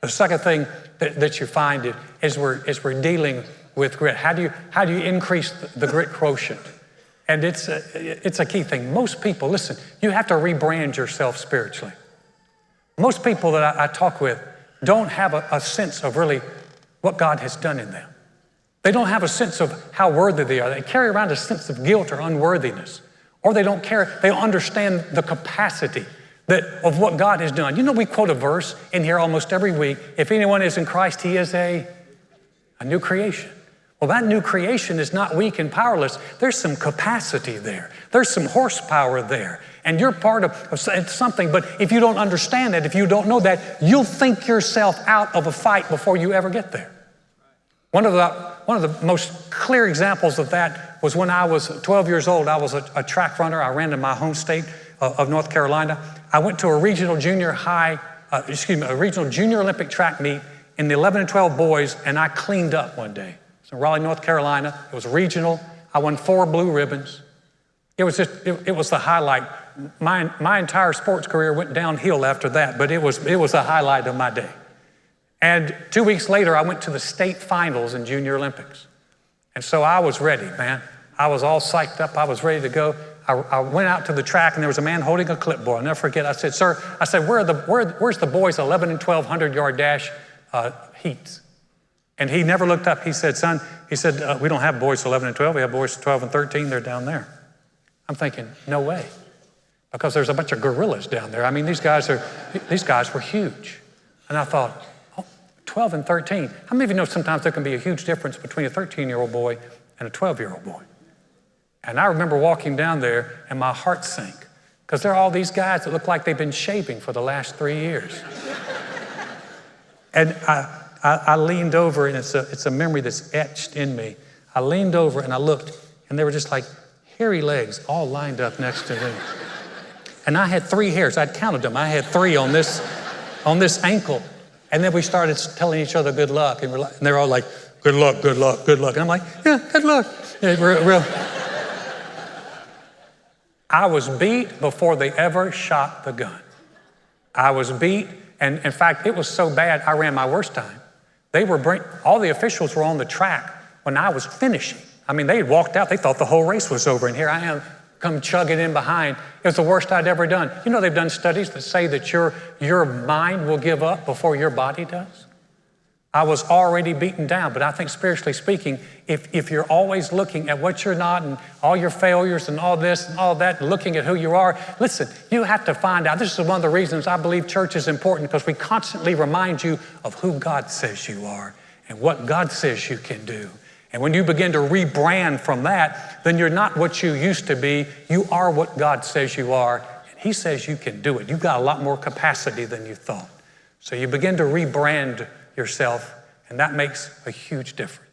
The second thing that you find is we're dealing with grit. How do you increase the grit quotient? And it's a key thing. Most people, listen, you have to rebrand yourself spiritually. Most people that I talk with don't have a sense of really what God has done in them. They don't have a sense of how worthy they are. They carry around a sense of guilt or unworthiness. Or they don't understand the capacity of what God has done. You know, we quote a verse in here almost every week. If anyone is in Christ, he is a new creation. Well, that new creation is not weak and powerless. There's some capacity there. There's some horsepower there. And you're part of something, but if you don't understand that, if you don't know that, you'll think yourself out of a fight before you ever get there. One of the most clear examples of that was when I was 12 years old. I was a track runner. I ran in my home state of North Carolina. I went to a regional junior Olympic track meet in the 11 and 12 boys, and I cleaned up one day. It was in Raleigh, North Carolina. It was regional. I won 4 blue ribbons. It was the highlight. My entire sports career went downhill after that, but it was a highlight of my day. And 2 weeks later, I went to the state finals in Junior Olympics. And so I was ready, man. I was all psyched up. I was ready to go. I went out to the track, and there was a man holding a clipboard. I'll never forget. I said, "Sir," I said, where's the boys' 11 and 1,200-yard dash heats? And he never looked up. He said, "Son," he said, "we don't have boys 11 and 12. We have boys 12 and 13. They're down there." I'm thinking, no way. Because there's a bunch of gorillas down there. I mean, these guys were huge. And I thought, 12 and 13. How many of you know sometimes there can be a huge difference between a 13-year-old boy and a 12-year-old boy? And I remember walking down there and my heart sank because there are all these guys that look like they've been shaving for the last 3 years. And I leaned over, and it's a memory that's etched in me. I leaned over and I looked, and they were just like hairy legs all lined up next to me. And I had 3 hairs. I'd counted them. I had 3 on this ankle. And then we started telling each other good luck. And they're all like, good luck, good luck, good luck. And I'm like, yeah, good luck. Yeah, I was beat before they ever shot the gun. I was beat. And in fact, it was so bad, I ran my worst time. All the officials were on the track when I was finishing. I mean, they had walked out. They thought the whole race was over. And here I am, come chugging in behind. It was the worst I'd ever done. You know, they've done studies that say that your mind will give up before your body does. I was already beaten down, but I think spiritually speaking, if you're always looking at what you're not and all your failures and all this and all that, and looking at who you are, listen, you have to find out. This is one of the reasons I believe church is important, because we constantly remind you of who God says you are and what God says you can do. And when you begin to rebrand from that, then you're not what you used to be. You are what God says you are, and He says you can do it. You've got a lot more capacity than you thought. So you begin to rebrand yourself, and that makes a huge difference.